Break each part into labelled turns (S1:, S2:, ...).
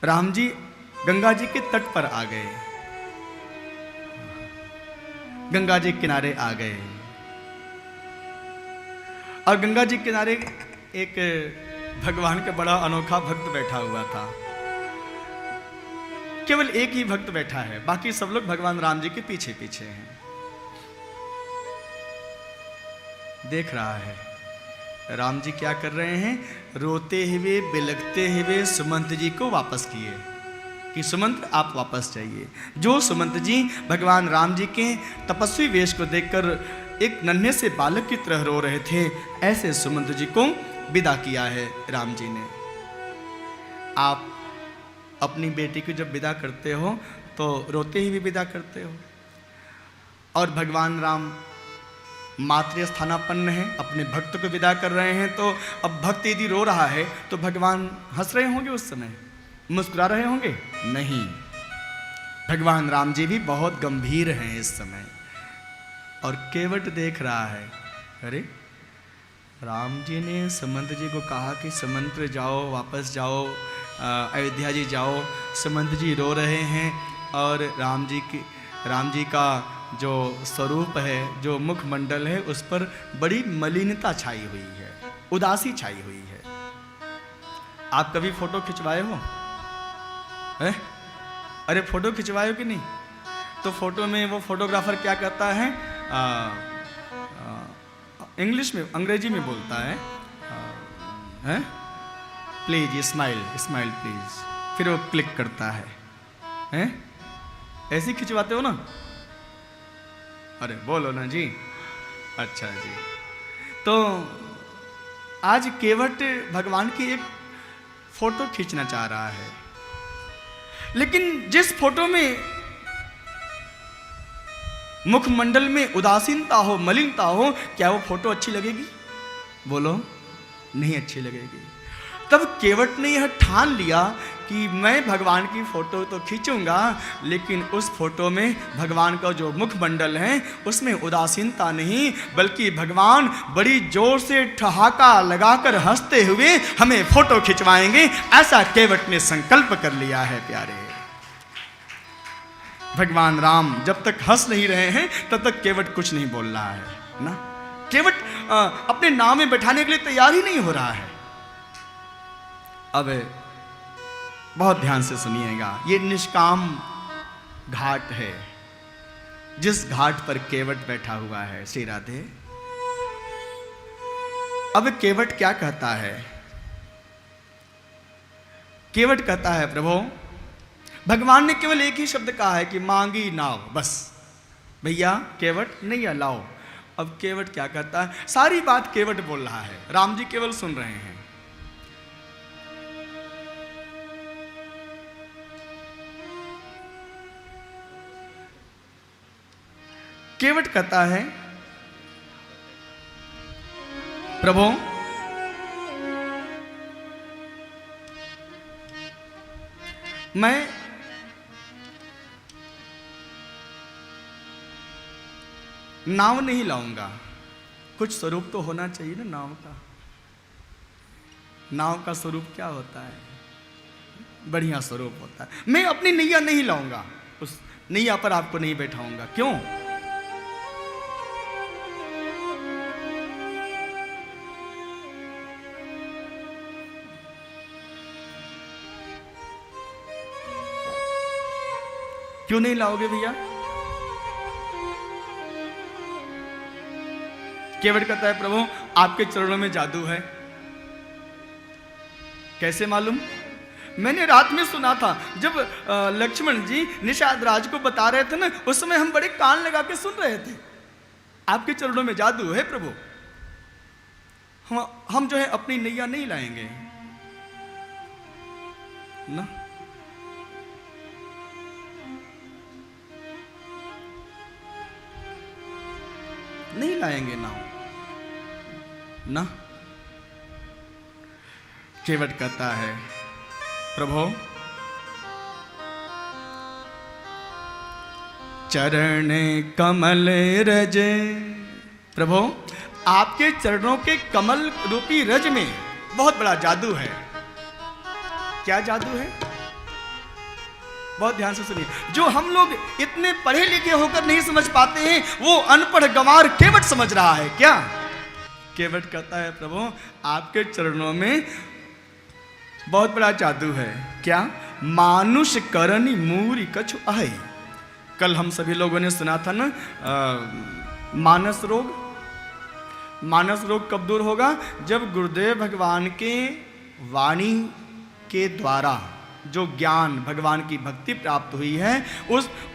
S1: राम जी गंगा जी के तट पर आ गए, गंगा जी किनारे आ गए और गंगा जी किनारे एक भगवान का बड़ा अनोखा भक्त बैठा हुआ था। केवल एक ही भक्त बैठा है, बाकी सब लोग भगवान राम जी के पीछे पीछे हैं। देख रहा है राम जी क्या कर रहे हैं, रोते हुए बिलखते हुए सुमंत जी को वापस किए कि सुमंत आप वापस जाइए। जो सुमंत जी भगवान राम जी के तपस्वी वेश को देखकर एक नन्हे से बालक की तरह रो रहे थे, ऐसे सुमंत जी को विदा किया है राम जी ने। आप अपनी बेटी को जब विदा करते हो तो रोते ही भी विदा करते हो, और भगवान राम मातृ स्थानापन्न है, अपने भक्त को विदा कर रहे हैं। तो अब भक्त यदि रो रहा है तो भगवान हंस रहे होंगे, उस समय मुस्कुरा रहे होंगे? नहीं, भगवान राम जी भी बहुत गंभीर हैं इस समय। और केवट देख रहा है, अरे राम जी ने सुमंत जी को कहा कि सुमंत जाओ, वापस जाओ, अयोध्या जी जाओ। सुमंत जी रो रहे हैं और राम जी का जो स्वरूप है, जो मुखमंडल है, उस पर बड़ी मलिनता छाई हुई है, उदासी छाई हुई है। आप कभी फोटो खिंचवाए हो? है? अरे फोटो खिंचवाए हो कि नहीं? तो फोटो में वो फोटोग्राफर क्या करता है, इंग्लिश में, अंग्रेजी में बोलता है प्लीज स्माइल स्माइल प्लीज, फिर वो क्लिक करता है? ऐसे ही खिंचवाते हो ना? अरे बोलो ना जी। अच्छा जी। तो आज केवट भगवान की एक फोटो खींचना चाह रहा है, लेकिन जिस फोटो में मुखमंडल में उदासीनता हो, मलिनता हो, क्या वो फोटो अच्छी लगेगी? बोलो, नहीं अच्छी लगेगी। तब केवट ने यह ठान लिया कि मैं भगवान की फोटो तो खींचूंगा, लेकिन उस फोटो में भगवान का जो मुखमंडल है उसमें उदासीनता नहीं, बल्कि भगवान बड़ी जोर से ठहाका लगाकर हंसते हुए हमें फोटो खिंचवाएंगे, ऐसा केवट ने संकल्प कर लिया है। प्यारे भगवान राम जब तक हंस नहीं रहे हैं तब तक केवट कुछ नहीं बोल रहा है ना। केवट अपने नाव में बैठाने के लिए तैयार ही नहीं हो रहा है। अब बहुत ध्यान से सुनिएगा, ये निष्काम घाट है, जिस घाट पर केवट बैठा हुआ है। श्री राधे। अब केवट क्या कहता है? केवट कहता है, प्रभु भगवान ने केवल एक ही शब्द कहा है कि मांगी नाव, बस भैया केवट नैया लाओ। अब केवट क्या कहता है? सारी बात केवट बोल रहा है, राम जी केवल सुन रहे हैं। केवट कहता है, प्रभु मैं नाव नहीं लाऊंगा, कुछ स्वरूप तो होना चाहिए ना नाव का। नाव का स्वरूप क्या होता है? बढ़िया स्वरूप होता है। मैं अपनी नैया नहीं लाऊंगा, उस नैया पर आपको नहीं बैठाऊंगा। क्यों? क्यों नहीं लाओगे भैया? केवट कहता है, प्रभु आपके चरणों में जादू है। कैसे मालूम? मैंने रात में सुना था, जब लक्ष्मण जी निषाद राज को बता रहे थे ना, उस समय हम बड़े कान लगा के सुन रहे थे। आपके चरणों में जादू है प्रभु, हम जो है अपनी नैया नहीं लाएंगे ना। नहीं लाएंगे नाव ना। केवट कहता है, प्रभु चरण कमल रज, प्रभु आपके चरणों के कमल रूपी रज में बहुत बड़ा जादू है। क्या जादू है? बहुत ध्यान से सुनिए, जो हम लोग इतने पढ़े लिखे होकर नहीं समझ पाते हैं, वो अनपढ़ गंवार केवट समझ रहा है। क्या केवट कहता है, प्रभु आपके चरणों में बहुत बड़ा जादू है। क्या? मानुष करनी मूरी कछु आहे। कल हम सभी लोगों ने सुना था ना, मानस रोग। मानस रोग कब दूर होगा? जब गुरुदेव भगवान के वाणी के द्वारा जो ज्ञान, भगवान की भक्ति प्राप्त हुई है,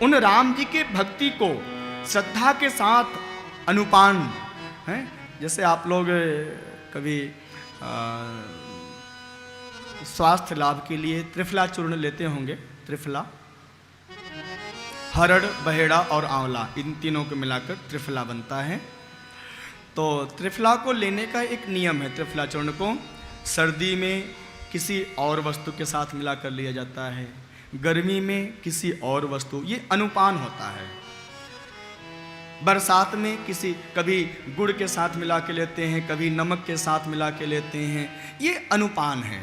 S1: उन राम जी के भक्ति को श्रद्धा के साथ अनुपान है। जैसे आप लोग कभी स्वास्थ्य लाभ के लिए त्रिफला चूर्ण लेते होंगे। त्रिफला, हरड़, बहेड़ा और आंवला, इन तीनों को मिलाकर त्रिफला बनता है। तो त्रिफला को लेने का एक नियम है। त्रिफला चूर्ण को सर्दी में किसी और वस्तु के साथ मिलाकर लिया जाता है, गर्मी में किसी और वस्तु, ये अनुपान होता है। बरसात में कभी गुड़ के साथ मिला के लेते हैं, कभी नमक के साथ मिला के लेते हैं, ये अनुपान है।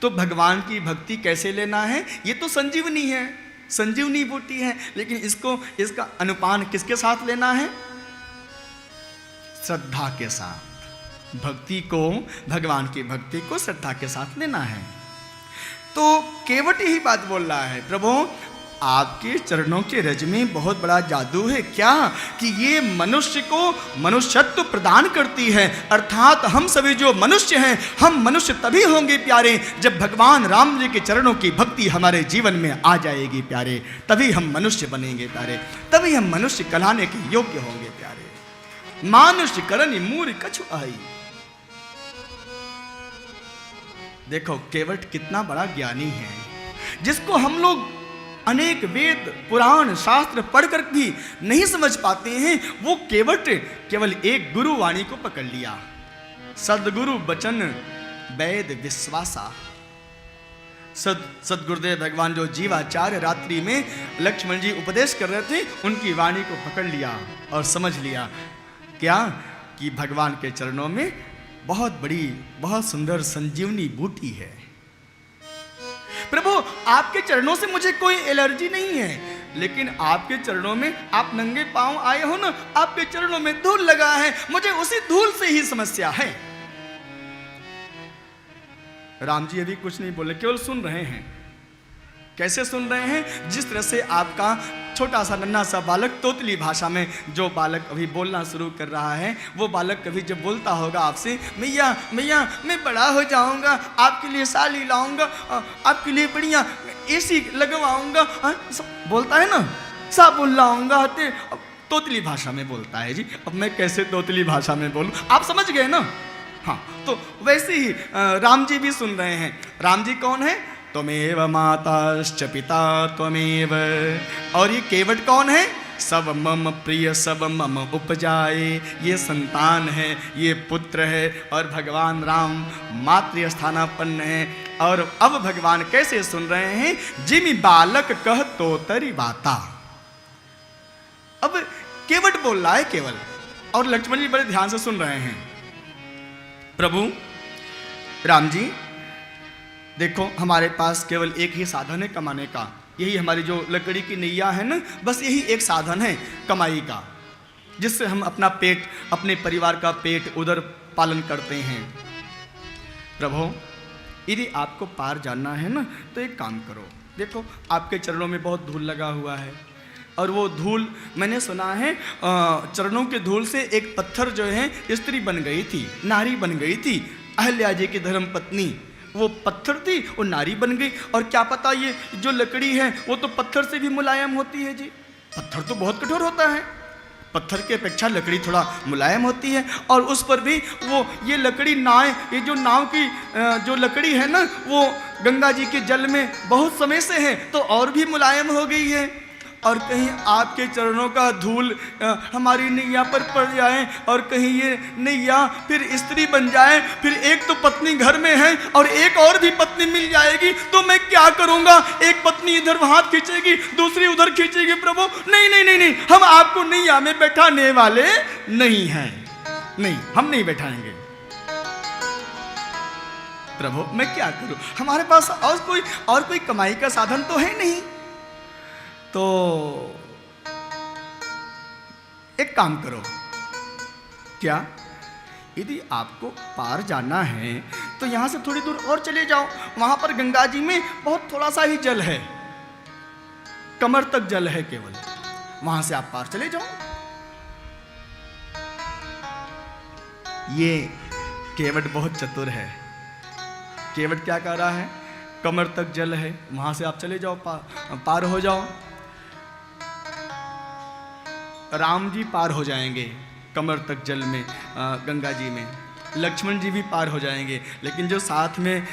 S1: तो भगवान की भक्ति कैसे लेना है? ये तो संजीवनी है, संजीवनी बूटी है, लेकिन इसका अनुपान किसके साथ लेना है? श्रद्धा के साथ। भक्ति को, भगवान की भक्ति को श्रद्धा के साथ लेना है। तो केवट यही बात बोल रहा है, प्रभु आपके चरणों के रज में बहुत बड़ा जादू है। क्या? कि ये मनुष्य को मनुष्यत्व प्रदान करती है। अर्थात हम सभी जो मनुष्य हैं, हम मनुष्य तभी होंगे प्यारे जब भगवान राम जी के चरणों की भक्ति हमारे जीवन में आ जाएगी प्यारे, तभी हम मनुष्य बनेंगे प्यारे, तभी हम मनुष्य कहलाने के योग्य होंगे प्यारे। मानुष करनी मूरी कछु आई। देखो केवट कितना बड़ा ज्ञानी है, जिसको हम लोग अनेक वेद, पुराण, शास्त्र पढ़कर भी नहीं समझ पाते हैं। वो केवट केवल एक गुरु वाणी को पकड़ लिया। सदगुरु बचन वैद विश्वासा। सदगुरुदेव भगवान जो जीवाचार्य रात्रि में लक्ष्मण जी उपदेश कर रहे थे, उनकी वाणी को पकड़ लिया और समझ लिया। क्या? कि भगवान के चरणों में बहुत बड़ी, बहुत सुंदर संजीवनी बूटी है। प्रभु आपके चरणों से मुझे कोई एलर्जी नहीं है, लेकिन आपके चरणों में आप नंगे पांव आए हो ना, आपके चरणों में धूल लगा है, मुझे उसी धूल से ही समस्या है। राम जी अभी कुछ नहीं बोले, केवल सुन रहे हैं। कैसे सुन रहे हैं? जिस तरह से आपका छोटा सा नन्हा सा बालक तोतली भाषा में, जो बालक अभी बोलना शुरू कर रहा है, वो बालक कभी जब बोलता होगा आपसे, मैया मैया मैं बड़ा हो जाऊंगा, आपके लिए साली लाऊंगा, आपके लिए बढ़िया एसी लगवाऊंगा, बोलता है ना, साबुन लाऊंगा, तोतली भाषा में बोलता है जी। अब मैं कैसे तोतली भाषा में बोलूं? आप समझ गए ना? हाँ, तो वैसे ही राम जी भी सुन रहे हैं। राम जी कौन है? त्वमेव माताश्च पिता त्वमेव। और ये केवट कौन है? सब मम प्रिय सब मम उपजाए। ये संतान है, ये पुत्र है, और भगवान राम मातृ स्थानापन्न है। और अब भगवान कैसे सुन रहे हैं? जिमि बालक कह तो तरी बाता। अब केवट बोल रहा है केवल, और लक्ष्मण जी बड़े ध्यान से सुन रहे हैं। प्रभु राम जी देखो, हमारे पास केवल एक ही साधन है कमाने का, यही हमारी जो लकड़ी की नैया है ना, बस यही एक साधन है कमाई का, जिससे हम अपना पेट, अपने परिवार का पेट उधर पालन करते हैं। प्रभु यदि आपको पार जानना है ना, तो एक काम करो। देखो आपके चरणों में बहुत धूल लगा हुआ है, और वो धूल, मैंने सुना है चरणों के धूल से एक पत्थर जो है स्त्री बन गई थी, नारी बन गई थी। अहल्या जी की धर्म पत्नी वो पत्थर थी, वो नारी बन गई। और क्या पता ये जो लकड़ी है वो तो पत्थर से भी मुलायम होती है जी। पत्थर तो बहुत कठोर होता है, पत्थर की अपेक्षा लकड़ी थोड़ा मुलायम होती है। और उस पर भी वो ये लकड़ी ये जो नाव की जो लकड़ी है ना, वो गंगा जी के जल में बहुत समय से है, तो और भी मुलायम हो गई है। और कहीं आपके चरणों का धूल हमारी नैया पर पड़ जाए, और कहीं ये नैया फिर स्त्री बन जाए, फिर एक तो पत्नी घर में है और एक और भी पत्नी मिल जाएगी, तो मैं क्या करूंगा? एक पत्नी इधर हाथ खींचेगी, दूसरी उधर खींचेगी। प्रभु नहीं नहीं नहीं नहीं, हम आपको नैया में बैठाने वाले नहीं हैं, नहीं, हम नहीं बैठाएंगे। प्रभु मैं क्या करूं? हमारे पास और कोई कमाई का साधन तो है नहीं। तो एक काम करो, क्या यदि आपको पार जाना है तो यहां से थोड़ी दूर और चले जाओ, वहां पर गंगा जी में बहुत थोड़ा सा ही जल है, कमर तक जल है केवल, वहां से आप पार चले जाओ। ये केवट बहुत चतुर है। केवट क्या कह रहा है, कमर तक जल है, वहां से आप चले जाओ, पार हो जाओ। राम जी पार हो जाएंगे कमर तक जल में, गंगा जी में, लक्ष्मण जी भी पार हो जाएंगे, लेकिन जो साथ में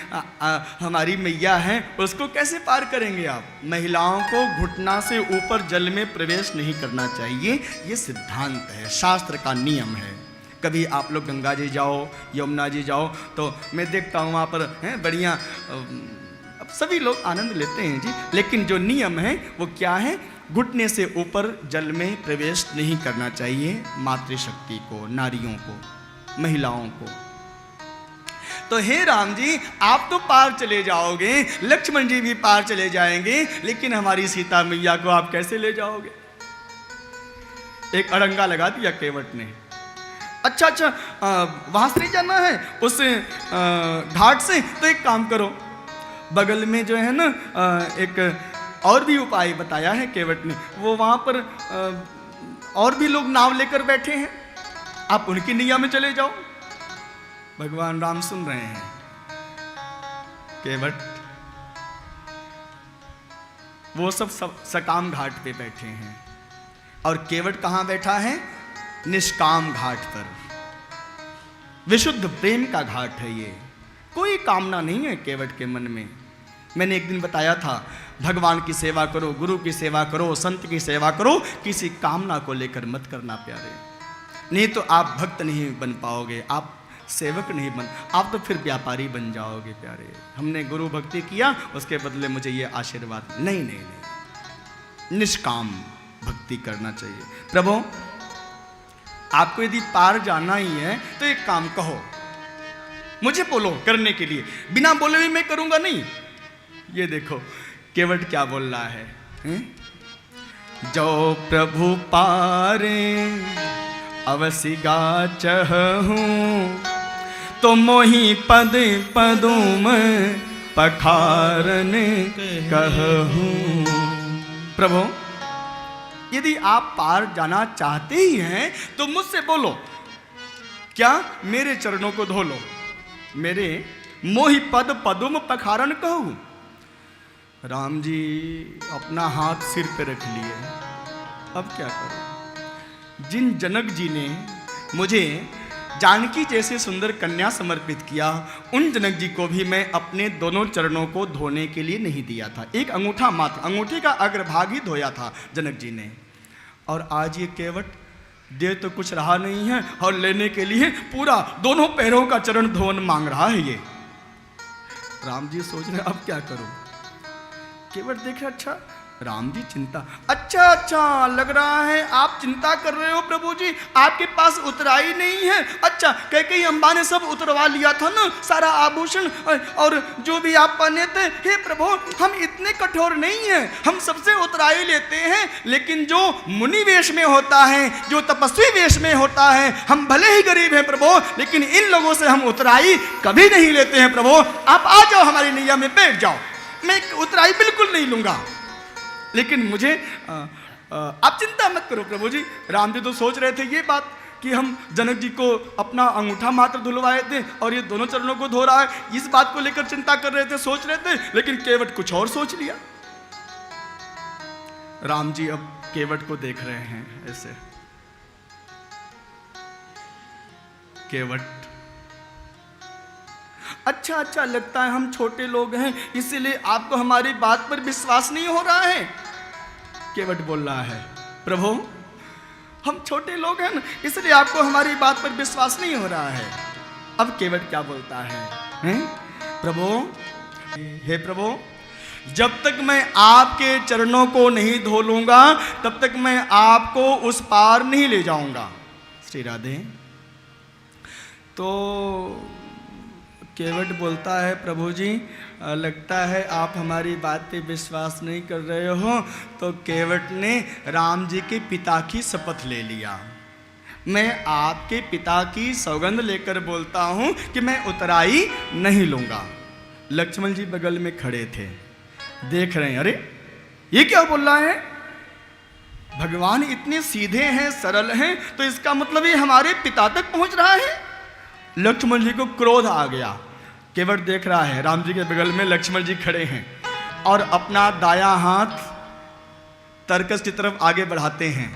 S1: हमारी मैया हैं उसको कैसे पार करेंगे आप? महिलाओं को घुटना से ऊपर जल में प्रवेश नहीं करना चाहिए, ये सिद्धांत है, शास्त्र का नियम है। कभी आप लोग गंगा जी जाओ, यमुना जी जाओ, तो मैं देखता हूँ वहाँ पर हैं बढ़िया, अब सभी लोग आनंद लेते हैं जी, लेकिन जो नियम है वो क्या है? घुटने से ऊपर जल में प्रवेश नहीं करना चाहिए मातृशक्ति को, नारियों को, महिलाओं को। तो हे राम जी, आप तो पार चले जाओगे, लक्ष्मण जी भी पार चले जाएंगे, लेकिन हमारी सीता मैया को आप कैसे ले जाओगे? एक अड़ंगा लगा दिया केवट ने। अच्छा, वहां से नहीं जाना है उस घाट से, तो एक काम करो, बगल में जो है ना एक और भी उपाय बताया है केवट ने, वो वहां पर और भी लोग नाव लेकर बैठे हैं, आप उनकी नैया में चले जाओ। भगवान राम सुन रहे हैं। केवट वो सब सकाम घाट पे बैठे हैं, और केवट कहां बैठा है? निष्काम घाट पर। विशुद्ध प्रेम का घाट है ये, कोई कामना नहीं है केवट के मन में। मैंने एक दिन बताया था, भगवान की सेवा करो, गुरु की सेवा करो, संत की सेवा करो, किसी कामना को लेकर मत करना प्यारे, नहीं तो आप भक्त नहीं बन पाओगे, आप सेवक नहीं बन, आप तो फिर व्यापारी बन जाओगे प्यारे। हमने गुरु भक्ति किया, उसके बदले मुझे ये आशीर्वाद, नहीं नहीं नहीं, निष्काम भक्ति करना चाहिए। प्रभु, आपको यदि पार जाना ही है तो एक काम कहो, मुझे बोलो करने के लिए, बिना बोले भी मैं करूंगा नहीं। ये देखो केवट क्या बोल रहा है, जो प्रभु पारे अवसि गाचहूं, तो मोहि पद पदुम पखारन कहूं। प्रभु, यदि आप पार जाना चाहते ही हैं तो मुझसे बोलो, क्या मेरे चरणों को धो लो, मेरे मोहि पद पदुम पखारन कहूं। राम जी अपना हाथ सिर पे रख लिए, अब क्या करूं? जिन जनक जी ने मुझे जानकी जैसे सुंदर कन्या समर्पित किया, उन जनक जी को भी मैं अपने दोनों चरणों को धोने के लिए नहीं दिया था, एक अंगूठा मात्र, अंगूठे का अग्रभाग ही धोया था जनक जी ने। और आज ये केवट दे तो कुछ रहा नहीं है, और लेने के लिए पूरा दोनों पैरों का चरण धोवन मांग रहा है ये। राम जी सोच रहे अब क्या करूं? केवट देख रहे, अच्छा राम जी चिंता, अच्छा लग रहा है आप चिंता कर रहे हो प्रभु जी, आपके पास उतराई नहीं है। अच्छा, कैकेयी अम्बा ने सब उतरवा लिया था ना, सारा आभूषण और जो भी आप पहने थे। हे प्रभु, हम इतने कठोर नहीं हैं, हम सबसे उतराई लेते हैं, लेकिन जो मुनि वेश में होता है, जो तपस्वी वेश में होता है, हम भले ही गरीब हैं प्रभु, लेकिन इन लोगों से हम उतराई कभी नहीं लेते हैं प्रभु। आप आ जाओ हमारी नैया में बैठ जाओ, मैं उतराई बिल्कुल नहीं लूंगा, लेकिन मुझे आप चिंता मत करो प्रभु जी। राम जी तो सोच रहे थे ये बात कि हम जनक जी को अपना अंगूठा मात्र धुलवाए थे और ये दोनों चरणों को धो रहा है, इस बात को लेकर चिंता कर रहे थे, सोच रहे थे, लेकिन केवट कुछ और सोच लिया। राम जी अब केवट को देख रहे हैं ऐसे। केवट, अच्छा लगता है हम छोटे लोग हैं, इसीलिए आपको हमारी बात पर विश्वास नहीं हो रहा है। केवट बोल रहा है, प्रभु हम छोटे लोग हैं ना, इसलिए आपको हमारी बात पर विश्वास नहीं हो रहा है। अब केवट क्या बोलता है, प्रभु, हे प्रभु, जब तक मैं आपके चरणों को नहीं धो लूंगा तब तक मैं आपको उस पार नहीं ले जाऊंगा। श्री राधे। तो केवट बोलता है, प्रभु जी लगता है आप हमारी बात पे विश्वास नहीं कर रहे हो। तो केवट ने राम जी के पिता की शपथ ले लिया, मैं आपके पिता की सौगंध लेकर बोलता हूँ कि मैं उतराई नहीं लूँगा। लक्ष्मण जी बगल में खड़े थे, देख रहे हैं, अरे ये क्या बोल रहा है, भगवान इतने सीधे हैं, सरल हैं, तो इसका मतलब ये हमारे पिता तक पहुंच रहा है। लक्ष्मण जी को क्रोध आ गया। केवट देख रहा है राम जी के बगल में लक्ष्मण जी खड़े हैं और अपना दायां हाथ तरकस की तरफ आगे बढ़ाते हैं।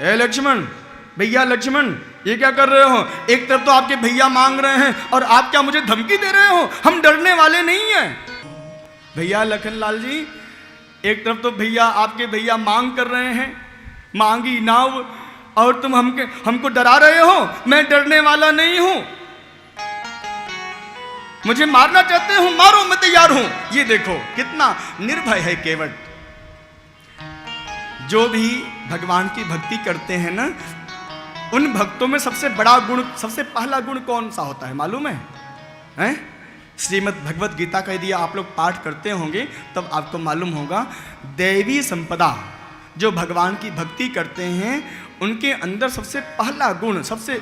S1: ए लक्ष्मण, भैया लक्ष्मण, ये क्या कर रहे हो? एक तरफ तो आपके भैया मांग रहे हैं और आप क्या मुझे धमकी दे रहे हो? हम डरने वाले नहीं हैं। भैया लखनलाल जी, एक तरफ तो भैया आपके भैया मांग कर रहे हैं, मांगी नाव, और तुम हमको डरा रहे हो। मैं डरने वाला नहीं हूं, मुझे मारना चाहते हो, मारो, मैं तैयार हूं। ये देखो कितना निर्भय है केवट। जो भी भगवान की भक्ति करते हैं ना, उन भक्तों में सबसे बड़ा गुण, सबसे पहला गुण कौन सा होता है मालूम है? हैं? श्रीमद् भगवत गीता का यदि आप लोग पाठ करते होंगे तब आपको मालूम होगा, दैवी संपदा, जो भगवान की भक्ति करते हैं उनके अंदर सबसे पहला गुण, सबसे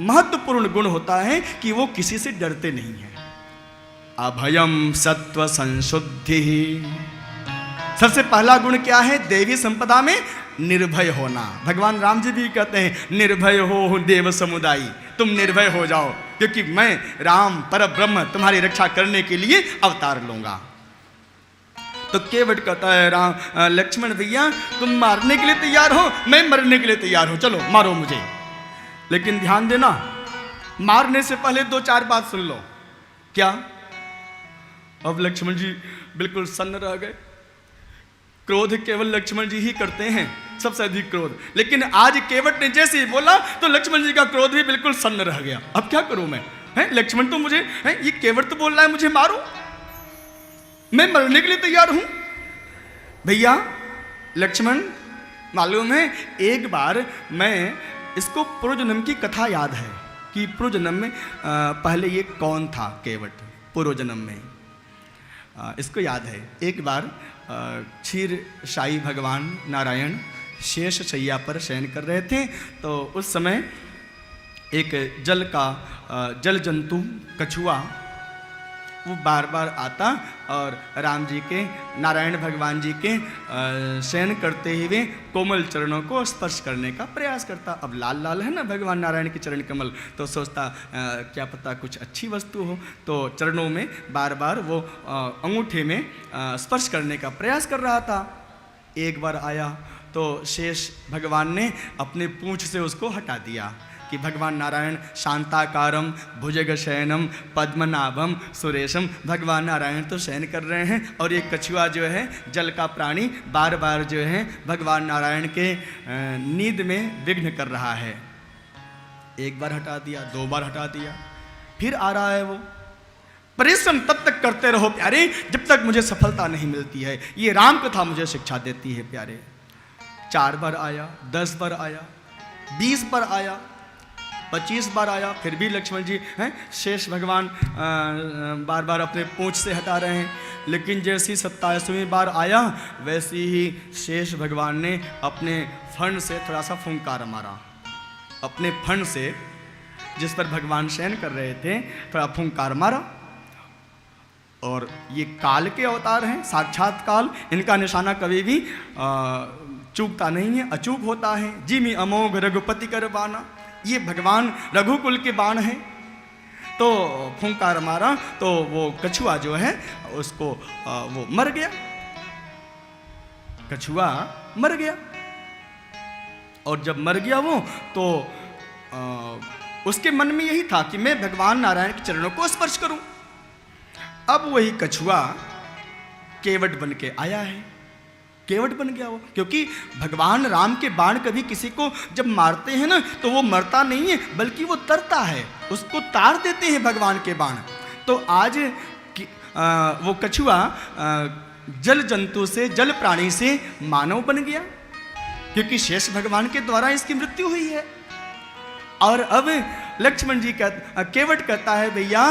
S1: महत्वपूर्ण गुण होता है कि वो किसी से डरते नहीं हैं। अभयम सत्व संशुद्धि, सबसे पहला गुण क्या है? देवी संपदा में निर्भय होना। भगवान राम जी भी कहते हैं, निर्भय हो देव समुदायी, तुम निर्भय हो जाओ, क्योंकि मैं राम परब्रह्म तुम्हारी रक्षा करने के लिए अवतार लूंगा। तो केवट कहता है, राम लक्ष्मण भैया तुम मारने के लिए तैयार हो, मैं मरने के लिए तैयार हूं, चलो मारो मुझे। लेकिन ध्यान देना, मारने से पहले दो चार बात सुन लो। क्या? अब लक्ष्मण जी बिल्कुल सन्न रह गए। क्रोध केवल लक्ष्मण जी ही करते हैं, सबसे अधिक क्रोध, लेकिन आज केवट ने जैसे ही बोला तो लक्ष्मण जी का क्रोध भी बिल्कुल सन्न रह गया। अब क्या करूं मैं? हैं? लक्ष्मण तो मुझे, हैं? ये केवट तो बोल रहा है मुझे मारो, मैं मरने के लिए तैयार हूं। भैया लक्ष्मण, मालूम है एक बार मैं, इसको पूर्वजन्म की कथा याद है कि पूर्वजन्म में पहले ये कौन था केवट, पूर्वजन्म में इसको याद है। एक बार क्षीर शाही भगवान नारायण शेष शैया पर शयन कर रहे थे, तो उस समय एक जल जंतु कछुआ वो बार बार आता और राम जी के, नारायण भगवान जी के शयन करते हुए कोमल चरणों को स्पर्श करने का प्रयास करता। अब लाल लाल है ना भगवान नारायण के चरण कमल, तो सोचता क्या पता कुछ अच्छी वस्तु हो, तो चरणों में बार बार वो अंगूठे में स्पर्श करने का प्रयास कर रहा था। एक बार आया तो शेष भगवान ने अपने पूंछ से उसको हटा दिया कि भगवान नारायण शांताकारम भुजग शयनम पद्मनाभम सुरेशम, भगवान नारायण तो शयन कर रहे हैं और ये कछुआ जो है जल का प्राणी बार बार जो है भगवान नारायण के नींद में विघ्न कर रहा है। एक बार हटा दिया, दो बार हटा दिया, फिर आ रहा है वो। परिश्रम तब तक करते रहो प्यारे जब तक मुझे सफलता नहीं मिलती है, ये राम कथा मुझे शिक्षा देती है प्यारे। 4 बार आया, 10 बार आया, 20 बार आया, 25 बार आया, फिर भी लक्ष्मण जी हैं शेष भगवान बार बार अपने पूंछ से हटा रहे हैं। लेकिन जैसी 27वीं बार आया वैसी ही शेष भगवान ने अपने फण से थोड़ा सा फुंकार मारा। अपने फण से जिस पर भगवान शयन कर रहे थे थोड़ा फुंकार मारा। और ये काल के अवतार हैं, साक्षात काल, इनका निशाना कभी भी चूकता नहीं है, अचूक होता है। जिमि अमोघ रघुपति कर बाना, ये भगवान रघुकुल के बाण हैं। तो फुंकार मारा तो वो कछुआ जो है उसको वो मर गया, कछुआ मर गया। और जब मर गया वो तो उसके मन में यही था कि मैं भगवान नारायण के चरणों को स्पर्श करूं। अब वही कछुआ केवट बन के आया है, केवट बन गया वो, क्योंकि भगवान राम के बाण कभी किसी को जब मारते हैं ना तो वो मरता नहीं है बल्कि वो तरता है, उसको तार देते हैं भगवान के बाण। तो आज वो कछुआ जल जंतु से, जल प्राणी से मानव बन गया, क्योंकि शेष भगवान के द्वारा इसकी मृत्यु हुई है। और अब लक्ष्मण जी केवट कहता है, भैया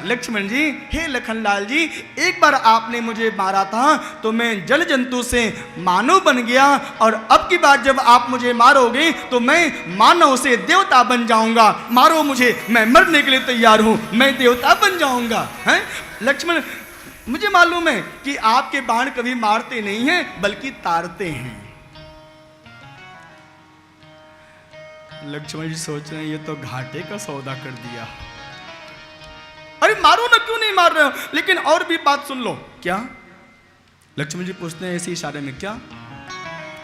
S1: लक्ष्मण जी, हे लखनलाल जी, एक बार आपने मुझे मारा था तो मैं जल जंतु से मानव बन गया, और अब की बार जब आप मुझे मारोगे तो मैं मानव से देवता बन जाऊंगा। मारो मुझे, मैं मरने के लिए तैयार हूं, मैं देवता बन जाऊंगा। हैं लक्ष्मण, मुझे मालूम है कि आपके बाण कभी मारते नहीं हैं बल्कि तारते हैं। लक्ष्मण जी सोच रहे हैं, ये तो घाटे का सौदा कर दिया। अरे मारो ना, क्यों नहीं मार रहे हो? लेकिन और भी बात सुन लो। क्या? लक्ष्मण जी पूछते हैं ऐसे इशारे में, क्या?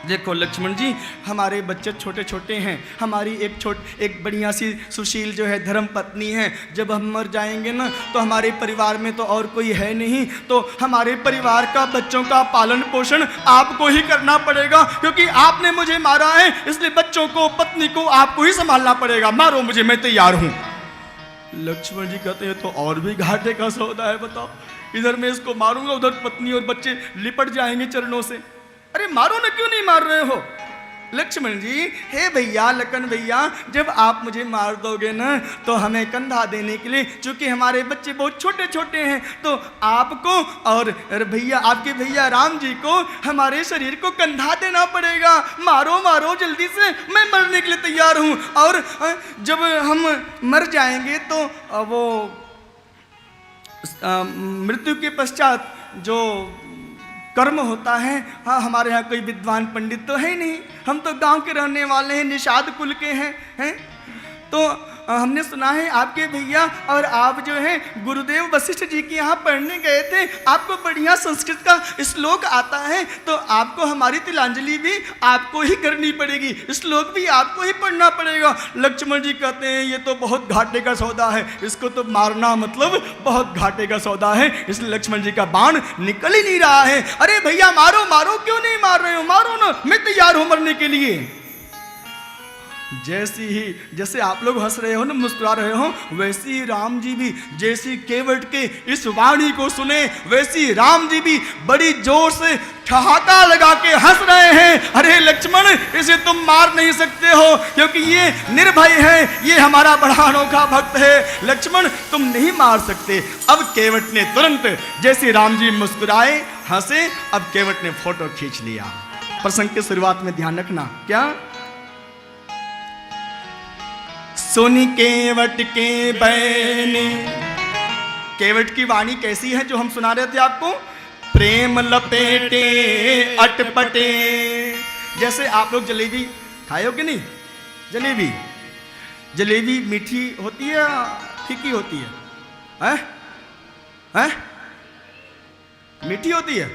S1: देखो लक्ष्मण जी, हमारे बच्चे छोटे छोटे हैं, हमारी एक बढ़िया सी सुशील जो है धर्म पत्नी है। जब हम मर जाएंगे ना तो हमारे परिवार में तो और कोई है नहीं, तो हमारे परिवार का, बच्चों का पालन पोषण आपको ही करना पड़ेगा, क्योंकि आपने मुझे मारा है, इसलिए बच्चों को, पत्नी को आपको ही संभालना पड़ेगा। मारो मुझे, मैं तैयार हूं। लक्ष्मण जी कहते हैं तो और भी घाटे का सौदा है, बताओ। इधर मैं इसको मारूंगा, उधर पत्नी और बच्चे लिपट जाएंगे चरणों से। अरे मारो ना, क्यों नहीं मार रहे हो? लक्ष्मण जी, हे भैया, लखन भैया, जब आप मुझे मार दोगे ना तो हमें कंधा देने के लिए, चूंकि हमारे बच्चे बहुत छोटे छोटे हैं, तो आपको और भैया, आपके भैया राम जी को हमारे शरीर को कंधा देना पड़ेगा। मारो मारो जल्दी से, मैं मरने के लिए तैयार हूं। और जब हम मर जाएंगे तो वो मृत्यु के पश्चात जो कर्म होता है, हाँ, हमारे यहाँ कोई विद्वान पंडित तो है नहीं, हम तो गांव के रहने वाले हैं, निषाद कुल के हैं। तो हमने सुना है आपके भैया और आप जो है गुरुदेव वशिष्ठ जी के यहाँ पढ़ने गए थे, आपको बढ़िया संस्कृत का श्लोक आता है, तो आपको हमारी तिलांजलि भी आपको ही करनी पड़ेगी, श्लोक भी आपको ही पढ़ना पड़ेगा। लक्ष्मण जी कहते हैं ये तो बहुत घाटे का सौदा है, इसको तो मारना मतलब बहुत घाटे का सौदा है, इसलिए लक्ष्मण जी का बाण निकल ही नहीं रहा है। अरे भैया मारो मारो, क्यों नहीं मार रहे हो? मारो ना, मैं तैयार हूं मरने के लिए। जैसे आप लोग हंस रहे हो ना, मुस्कुरा रहे हो, वैसे ही राम जी भी, जैसी केवट के इस वाणी को सुने, वैसी राम जी भी बड़ी जोर से ठहाका लगा के हंस रहे हैं। अरे लक्ष्मण, इसे तुम मार नहीं सकते हो, क्योंकि ये निर्भय है, ये हमारा बड़ा अनोखा भक्त है। लक्ष्मण, तुम नहीं मार सकते। अब केवट ने तुरंत, जैसे राम जी मुस्कुराए, हंसे, अब केवट ने फोटो खींच लिया। प्रसंग की शुरुआत में ध्यान रखना, क्या? सुनी केवट के बैने, केवट की वाणी कैसी है जो हम सुना रहे थे आपको? प्रेम लपेटे अटपटे। जैसे आप लोग जलेबी खाए हो कि नहीं? जलेबी मीठी होती है, फीकी होती है? हैं? मीठी होती है?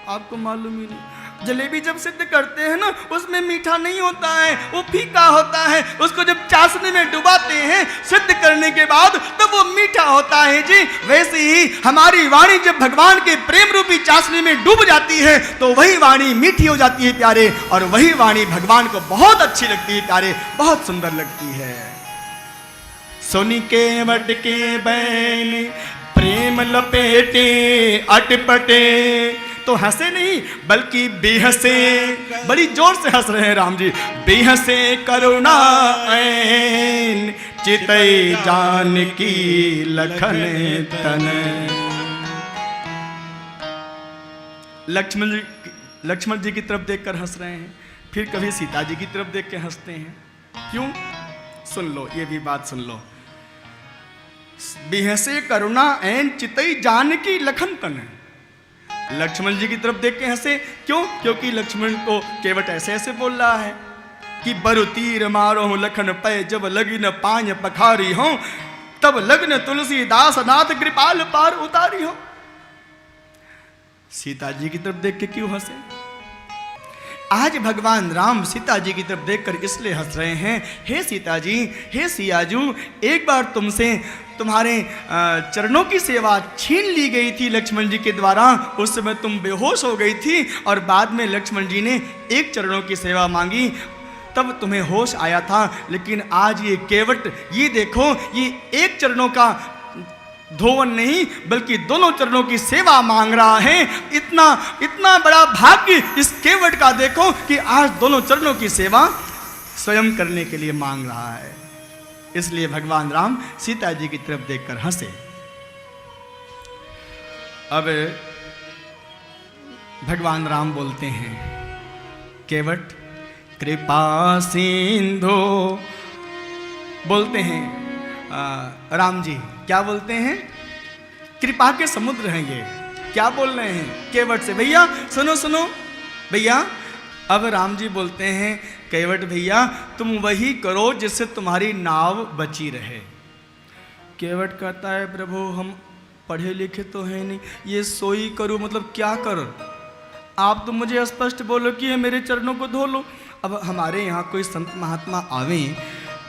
S1: आपको मालूम ही नहीं। जलेबी जब सिद्ध करते हैं ना, उसमें मीठा नहीं होता है, वो फीका होता है। उसको जब चाशनी में डुबाते हैं सिद्ध करने के बाद, तो वो मीठा होता है जी। वैसे ही हमारी वाणी जब भगवान के प्रेम रूपी चाशनी में डूब जाती है तो वही वाणी मीठी हो जाती है प्यारे, और वही वाणी भगवान को बहुत अच्छी लगती है प्यारे, बहुत सुंदर लगती है। सोनी केवट के बैन प्रेम लपेटे अटपटे, तो हंसे नहीं बल्कि बेहसे, बड़ी जोर से हंस रहे हैं राम जी। बेहसे करुणा ऐन चितई जानकी लखन तन। लक्ष्मण जी की तरफ देखकर हंस रहे हैं, फिर कभी सीता जी की तरफ देख के हंसते हैं। क्यों? सुन लो, ये भी बात सुन लो। बेहसे करुणा ऐन चितई जानकी लखन तन। लक्ष्मण जी की तरफ देख के हंसे, क्यों? क्योंकि लक्ष्मण को केवट ऐसे ऐसे बोल रहा है कि बरु तीर मारो हूं लखन पै, जब लगिन पांय पखारी हो, तब लग्न तुलसीदास नाथ कृपाल पार उतारी हो। सीता जी की तरफ देख के क्यों हंसे? आज भगवान राम सीता जी की तरफ देखकर इसलिए हंस रहे हैं, हे सीता जी, हे सियाजू, एक बार तुमसे तुम्हारे चरणों की सेवा छीन ली गई थी लक्ष्मण जी के द्वारा, उस समय तुम बेहोश हो गई थी, और बाद में लक्ष्मण जी ने एक चरणों की सेवा मांगी, तब तुम्हें होश आया था। लेकिन आज ये केवट, ये देखो, ये एक चरणों का धोवन नहीं बल्कि दोनों चरणों की सेवा मांग रहा है। इतना बड़ा भाग्य इस केवट का देखो कि आज दोनों चरणों की सेवा स्वयं करने के लिए मांग रहा है। इसलिए भगवान राम सीता जी की तरफ देखकर हंसे। अब भगवान राम बोलते हैं, केवट कृपा सिंधु, बोलते हैं राम जी क्या बोलते हैं, कृपा के समुद्र हैं ये। क्या बोल रहे हैं केवट से, भैया सुनो सुनो भैया। अब राम जी बोलते हैं, केवट भैया तुम वही करो जिससे तुम्हारी नाव बची रहे। केवट कहता है, प्रभु हम पढ़े लिखे तो हैं नहीं, ये सोई करूं मतलब क्या करो, आप तो मुझे स्पष्ट बोलो कि मेरे चरणों को धो लो। अब हमारे यहाँ कोई संत महात्मा आवे,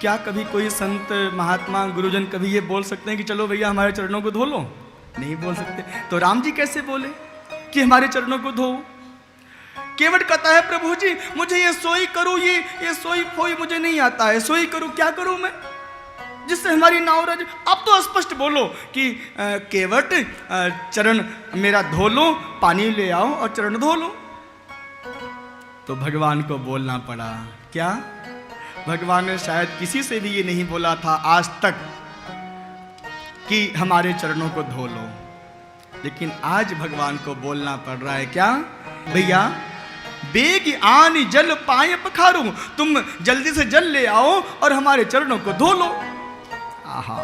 S1: क्या कभी कोई संत महात्मा गुरुजन कभी ये बोल सकते हैं कि चलो भैया हमारे चरणों को धो लो? नहीं बोल सकते। तो राम जी कैसे बोले कि हमारे चरणों को धो? केवट कहता है, प्रभु जी मुझे ये सोई करूं, ये सोई फोई मुझे नहीं आता है, सोई करूं, क्या करूं मैं जिससे हमारी नाव रज। आप तो स्पष्ट बोलो कि केवट चरण मेरा धो लो, पानी ले आओ और चरण धो लो। तो भगवान को बोलना पड़ा। क्या? भगवान ने शायद किसी से भी ये नहीं बोला था आज तक कि हमारे चरणों को धो लो, लेकिन आज भगवान को बोलना पड़ रहा है। क्या? भैया बेग आनी जल पाए पखारूं, तुम जल्दी से जल ले आओ और हमारे चरणों को धो लो। आहा,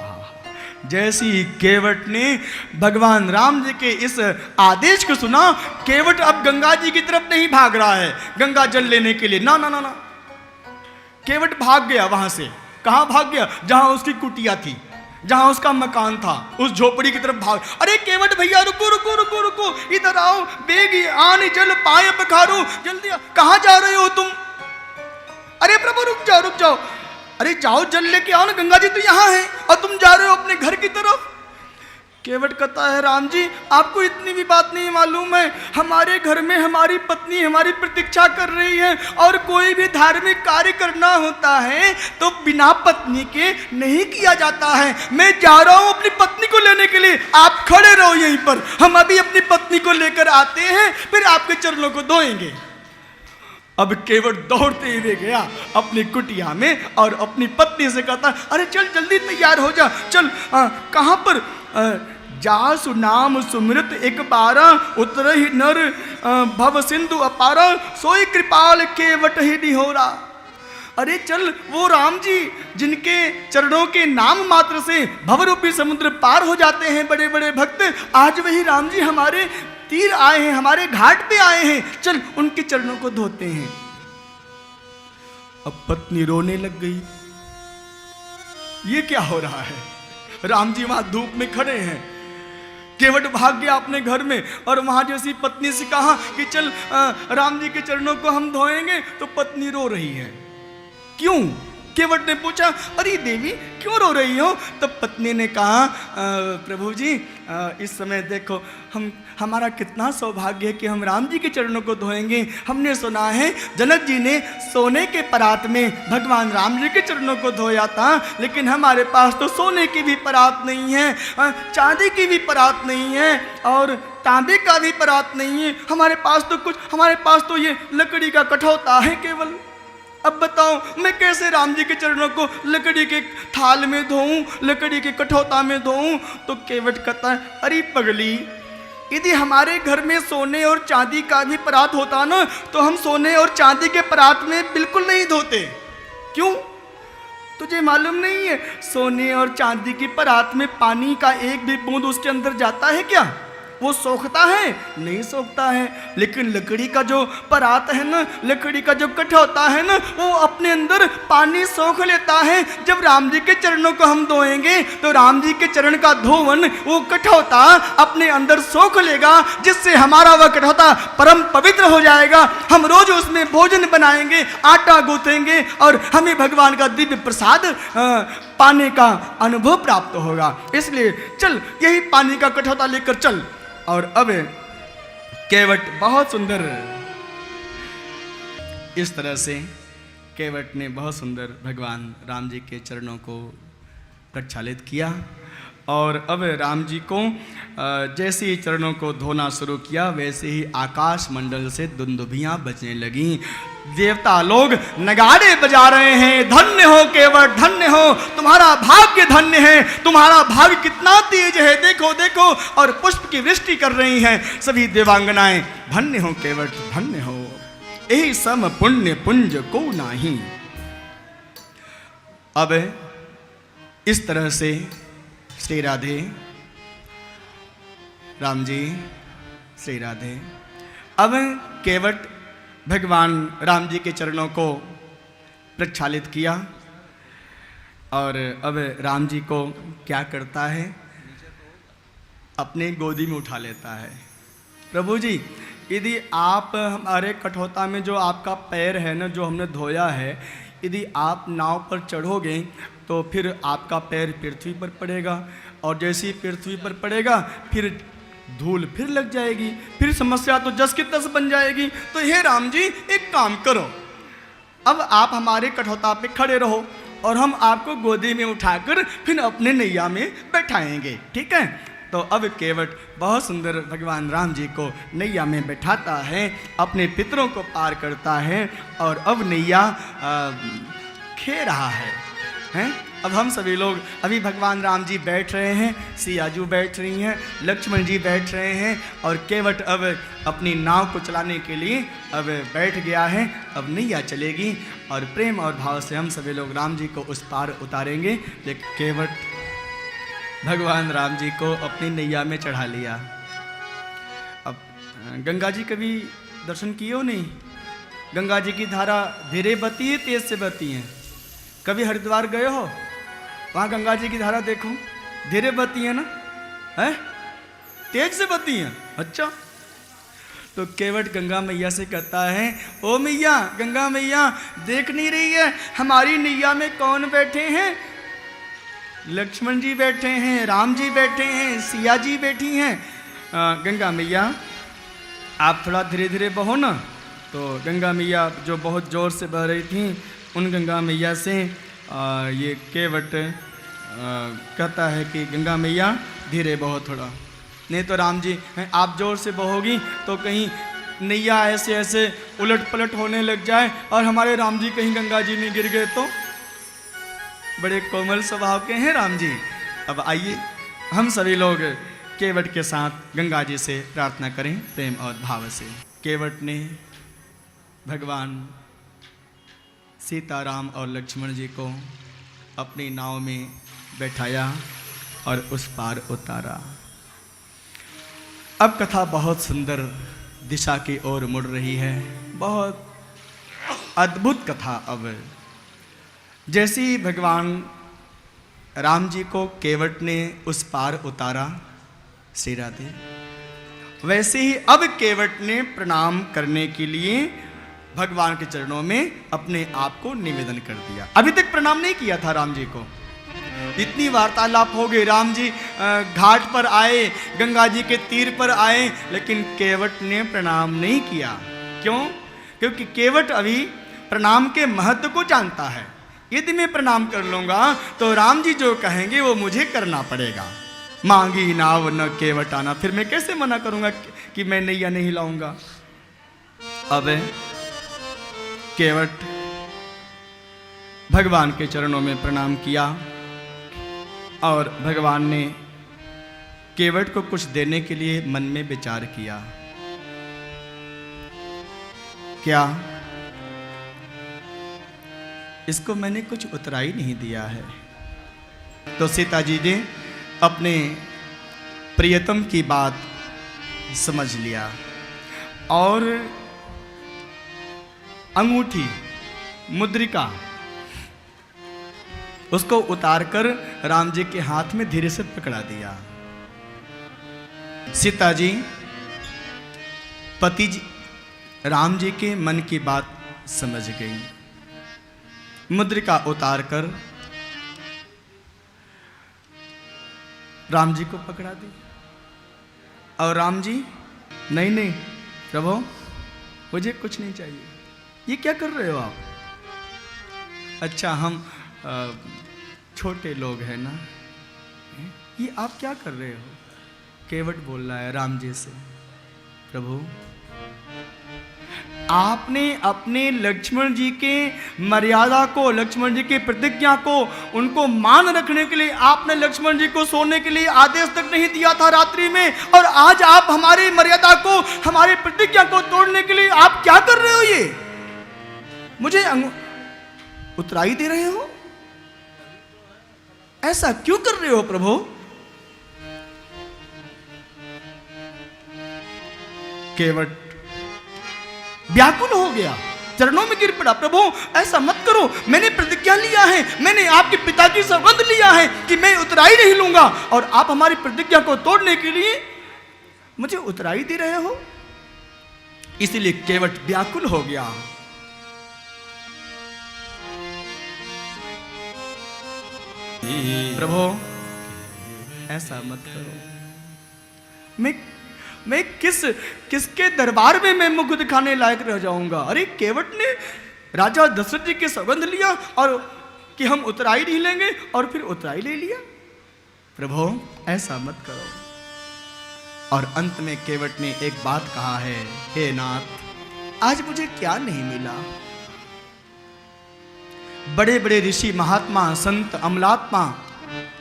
S1: जैसी केवट ने भगवान राम जी के इस आदेश को सुना, केवट अब गंगा जी की तरफ नहीं भाग रहा है गंगा जल लेने के लिए, ना ना ना ना। केवट भाग गया वहां से। कहां भाग गया? जहां उसकी कुटिया थी, जहां उसका मकान था, उस झोपड़ी की तरफ भाग। अरे केवट भैया रुको रुको रुको रुको, इधर आओ, बेग आनी जल पाए पखारो, जल्दी। कहां जा रहे हो तुम? अरे प्रभु रुक जाओ रुक जाओ। अरे जाओ जल लेके आओ ना, गंगा जी तो यहाँ है और तुम जा रहे हो अपने घर की तरफ। केवट कहता है, राम जी आपको इतनी भी बात नहीं मालूम है, हमारे घर में हमारी पत्नी हमारी प्रतीक्षा कर रही है, और कोई भी धार्मिक कार्य करना होता है तो बिना पत्नी के नहीं किया जाता है। मैं जा रहा हूं अपनी पत्नी को लेने के लिए, आप खड़े रहो यहीं पर, हम अभी अपनी पत्नी को लेकर आते हैं, फिर आपके चरणों को धोएंगे। अब केवट दौड़ते हुए गया अपनी कुटिया में और अपनी पत्नी से कहता, अरे चल जल्दी तैयार हो जा, चल कहां पर? जासु नाम सुमृत एक बारा, उतर ही नर भव सिंधु अपारा, सोई कृपाल केवट ही निहोरा। अरे चल, वो राम जी जिनके चरणों के नाम मात्र से भवरूपी समुद्र पार हो जाते हैं बड़े बड़े भक्त, आज वही राम जी हमारे तीर आए हैं, हमारे घाट पे आए हैं, चल उनके चरणों को धोते हैं। अब पत्नी रोने लग गई, ये क्या हो रहा है? राम जी वहां धूप में खड़े हैं, केवट भाग गया अपने घर में, और वहां जैसी पत्नी से कहा कि चल राम जी के चरणों को हम धोएंगे, तो पत्नी रो रही है। क्यों? केवट ने पूछा, अरे देवी क्यों रो रही हो? तब पत्नी ने कहा, प्रभु जी इस समय देखो हमारा कितना सौभाग्य है कि हम राम जी के चरणों को धोएंगे। हमने सुना है जनक जी ने सोने के परात में भगवान राम जी के चरणों को धोया था, लेकिन हमारे पास तो सोने की भी परात नहीं है, चांदी की भी परात नहीं है, और तांबे का भी परात नहीं है। हमारे पास तो ये लकड़ी का कठौता है केवल। अब बताओ मैं कैसे राम जी के चरणों को लकड़ी के थाल में धोऊं, लकड़ी के कठौता में धोऊं? तो केवट कहता है, अरे पगली, यदि हमारे घर में सोने और चांदी का भी परात होता ना, तो हम सोने और चांदी के परात में बिल्कुल नहीं धोते। क्यों? तुझे मालूम नहीं है सोने और चांदी की परात में पानी का एक भी बूंद उसके अंदर जाता है क्या? वो सोखता है? नहीं सोखता है। लेकिन लकड़ी का जो परात है ना, लकड़ी का जो कठौता है ना, वो अपने अंदर पानी सोख लेता है। जब राम जी के चरणों को हम धोएंगे तो राम जी के चरण का धोवन वो कठौता अपने अंदर सोख लेगा, जिससे हमारा वह कठौता परम पवित्र हो जाएगा। हम रोज उसमें भोजन बनाएंगे, आटा गूंथेंगे, और हमें भगवान का दिव्य प्रसाद पाने का अनुभव प्राप्त होगा। इसलिए चल यही पानी का कठौता लेकर चल। और अब केवट बहुत सुंदर, इस तरह से केवट ने बहुत सुंदर भगवान राम जी के चरणों को प्रक्षालित किया। और अब राम जी को जैसे ही चरणों को धोना शुरू किया, वैसे ही आकाश मंडल से दुंदुभियाँ बजने लगीं। देवता लोग नगाड़े बजा रहे हैं, धन्य हो केवट, धन्य हो, तुम्हारा भाग्य धन्य है, तुम्हारा भाग्य कितना तेज है, देखो देखो, और पुष्प की वृष्टि कर रही हैं सभी देवांगनाएं। धन्य हो केवट, धन्य हो, यही सम पुण्य पुंज को नाही। अब इस तरह से श्री राधे, राम जी, श्री राधे, अब केवट भगवान राम जी के चरणों को प्रक्षालित किया और अब राम जी को क्या करता है, अपने गोदी में उठा लेता है। प्रभु जी, यदि आप हमारे कठौता में जो आपका पैर है ना, जो हमने धोया है, यदि आप नाव पर चढ़ोगे तो फिर आपका पैर पृथ्वी पर पड़ेगा, और जैसे ही पृथ्वी पर पड़ेगा फिर धूल फिर लग जाएगी, फिर समस्या तो जस की तस बन जाएगी। तो हे राम जी, एक काम करो, अब आप हमारे कठौता पे खड़े रहो और हम आपको गोदी में उठाकर फिर अपने नैया में बैठाएंगे, ठीक है? तो अब केवट बहुत सुंदर भगवान राम जी को नैया में बैठाता है, अपने पितरों को पार करता है, और अब नैया खे रहा है, हैं? अब हम सभी लोग, अभी भगवान राम जी बैठ रहे हैं, सियाजू बैठ रही हैं, लक्ष्मण जी बैठ रहे हैं, और केवट अब अपनी नाव को चलाने के लिए अब बैठ गया है। अब नैया चलेगी और प्रेम और भाव से हम सभी लोग राम जी को उस पार उतारेंगे। लेकिन केवट भगवान राम जी को अपनी नैया में चढ़ा लिया। अब गंगा जी कभी दर्शन किए हो नहीं? गंगा जी की धारा धीरे बहती है, तेज से बहती है। कभी हरिद्वार गए हो? वहाँ गंगा जी की धारा देखो, धीरे बहती है ना, है? तेज से बहती है। अच्छा, तो केवट गंगा मैया से कहता है, ओ मैया, गंगा मैया, देख नहीं रही है हमारी नैया में कौन बैठे हैं? लक्ष्मण जी बैठे हैं, राम जी बैठे हैं, सिया जी बैठी हैं। गंगा मैया, आप थोड़ा धीरे धीरे बहो ना। तो गंगा मैया जो बहुत ज़ोर से बह रही थी, उन गंगा मैया से ये केवट कहता है कि गंगा मैया धीरे बहो थोड़ा, नहीं तो राम जी आप जोर से बहोगी तो कहीं नैया ऐसे ऐसे उलट पलट होने लग जाए और हमारे राम जी कहीं गंगा जी में गिर गए तो। बड़े कोमल स्वभाव के हैं राम जी। अब आइए हम सभी लोग केवट के साथ गंगा जी से प्रार्थना करें प्रेम और भाव से। केवट ने भगवान सीताराम और लक्ष्मण जी को अपनी नाव में बैठाया और उस पार उतारा। अब कथा बहुत सुंदर दिशा की ओर मुड़ रही है, बहुत अद्भुत कथा। अब जैसे ही भगवान राम जी को केवट ने उस पार उतारा, श्री राधे, वैसे ही अब केवट ने प्रणाम करने के लिए भगवान के चरणों में अपने आप को निवेदन कर दिया। अभी तक प्रणाम नहीं किया था राम जी को। इतनी वार्तालाप हो गई, राम जी घाट पर आए, गंगा जी के तीर पर आए, लेकिन केवट ने प्रणाम नहीं किया। क्यों? क्योंकि केवट अभी प्रणाम के महत्व को जानता है। यदि मैं प्रणाम कर लूंगा तो राम जी जो कहेंगे वो मुझे करना पड़ेगा। मांगी नाव न केवट आना, फिर मैं कैसे मना करूंगा कि मैं नैया नहीं लाऊंगा। अब केवट भगवान के चरणों में प्रणाम किया और भगवान ने केवट को कुछ देने के लिए मन में विचार किया। क्या? इसको मैंने कुछ उतराई नहीं दिया है। तो सीता जी ने अपने प्रियतम की बात समझ लिया और अंगूठी, मुद्रिका, उसको उतारकर राम जी के हाथ में धीरे से पकड़ा दिया। सीता जी पति जी राम जी के मन की बात समझ गई। मुद्रिका उतारकर राम जी को पकड़ा दी और राम जी, नहीं नहीं प्रभु, मुझे कुछ नहीं चाहिए। ये क्या कर रहे हो आप? अच्छा, हम छोटे लोग हैं ना, ये आप क्या कर रहे हो? केवट बोल रहा है राम जी से, प्रभु आपने अपने लक्ष्मण जी के मर्यादा को, लक्ष्मण जी की प्रतिज्ञा को, उनको मान रखने के लिए आपने लक्ष्मण जी को सोने के लिए आदेश तक नहीं दिया था रात्रि में, और आज आप हमारी मर्यादा को, हमारी प्रतिज्ञा को तोड़ने के लिए आप क्या कर रहे हो? ये मुझे उतराई दे रहे हो? ऐसा क्यों कर रहे हो प्रभु? केवट व्याकुल हो गया, चरणों में गिर पड़ा। प्रभु ऐसा मत करो, मैंने प्रतिज्ञा लिया है, मैंने आपके पिता की सौगंध लिया है कि मैं उतराई नहीं लूंगा, और आप हमारी प्रतिज्ञा को तोड़ने के लिए मुझे उतराई दे रहे हो। इसलिए केवट व्याकुल हो गया। प्रभु ऐसा मत करो, मैं किसके दरबार में मैं मुख दिखाने लायक रह जाऊंगा? अरे केवट ने राजा दशरथ जी के सौगंध लिया और कि हम उतराई नहीं लेंगे, और फिर उतराई ले लिया। प्रभु ऐसा मत करो। और अंत में केवट ने एक बात कहा है, हे नाथ आज मुझे क्या नहीं मिला? बड़े बड़े ऋषि, महात्मा, संत, अमलात्मा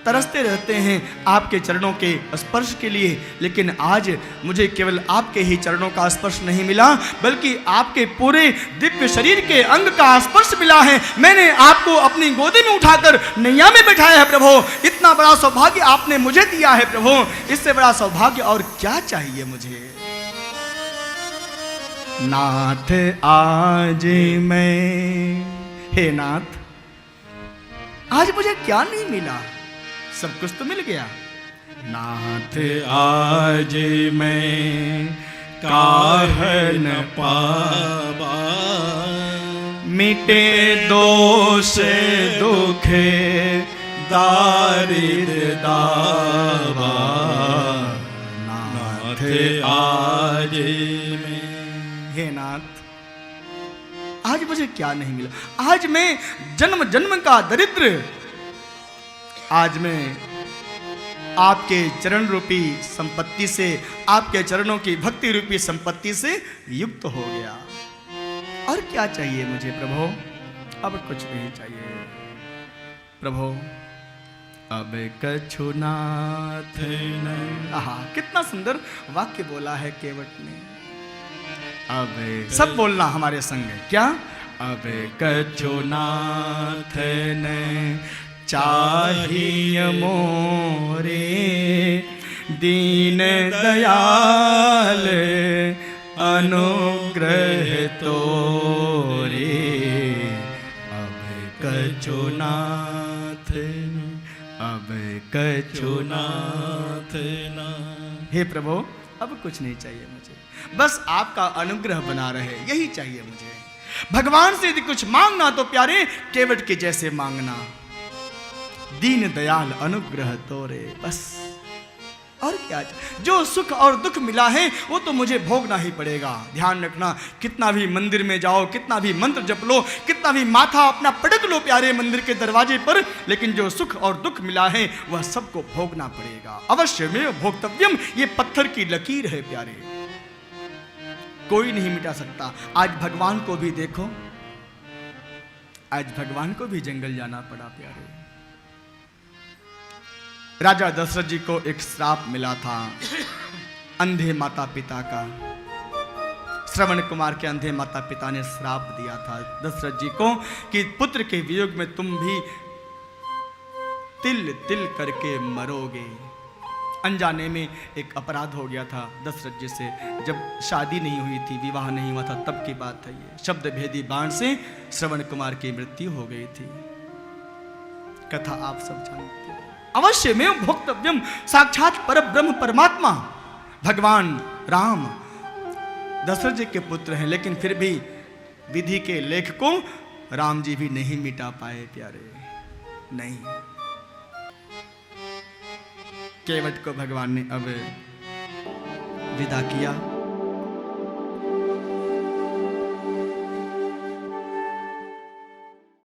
S1: तरसते रहते हैं आपके चरणों के स्पर्श के लिए, लेकिन आज मुझे केवल आपके ही चरणों का स्पर्श नहीं मिला, बल्कि आपके पूरे दिव्य शरीर के अंग का स्पर्श मिला है। मैंने आपको अपनी गोदी में उठाकर नैया में बैठाया है प्रभु। इतना बड़ा सौभाग्य आपने मुझे दिया है प्रभु, इससे बड़ा सौभाग्य और क्या चाहिए मुझे? नाथ आज मैं, हे नाथ आज मुझे क्या नहीं मिला? सब कुछ तो मिल गया। नाथ आज मैं काहे न पावा, मिटे दोष दुख दारिद्र दावा। नाथ आज मैं, हे नाथ आज मुझे क्या नहीं मिला? आज मैं जन्म जन्म का दरिद्र, आज मैं आपके चरण रूपी संपत्ति से, आपके चरणों की भक्ति रूपी संपत्ति से युक्त हो गया। और क्या चाहिए मुझे प्रभु? अब कुछ नहीं चाहिए प्रभु। अब कछु नाथ नहीं। आहा कितना सुंदर वाक्य बोला है केवट ने। अब सब बोलना हमारे संग, क्या? अब कछु नाथ नहीं चाहिए मोरे, दीन दयाल अनुग्रह तोरे। अब कछु नाथ, अब कछु नाथ ना। हे प्रभु अब कुछ नहीं चाहिए मुझे, बस आपका अनुग्रह बना रहे, यही चाहिए मुझे। भगवान से यदि कुछ मांगना तो प्यारे केवट के जैसे मांगना, दीन दयाल अनुग्रह तोरे, बस। और क्या? जो सुख और दुख मिला है वो तो मुझे भोगना ही पड़ेगा। ध्यान रखना, कितना भी मंदिर में जाओ, कितना भी मंत्र जप लो, कितना भी माथा अपना पटक लो प्यारे मंदिर के दरवाजे पर, लेकिन जो सुख और दुख मिला है वह सबको भोगना पड़ेगा। अवश्य में भोक्तव्यम, ये पत्थर की लकीर है प्यारे, कोई नहीं मिटा सकता। आज भगवान को भी देखो, आज भगवान को भी जंगल जाना पड़ा प्यारे। राजा दशरथ जी को एक श्राप मिला था अंधे माता पिता का। श्रवण कुमार के अंधे माता पिता ने श्राप दिया था दशरथ जी को कि पुत्र के वियोग में तुम भी तिल तिल करके मरोगे। अनजाने में एक अपराध हो गया था दशरथ जी से, जब शादी नहीं हुई थी, विवाह नहीं हुआ था, तब की बात है ये। शब्द भेदी बाण से श्रवण कुमार की मृत्यु हो गई थी। कथा आप सब जानते हैं। अवश्य में भोक्तव्यम, साक्षात परब्रह्म परमात्मा भगवान राम दशरथ जी के पुत्र हैं, लेकिन फिर भी विधि के लेख को राम जी भी नहीं मिटा पाए प्यारे, नहीं। केवट को भगवान ने अब विदा किया।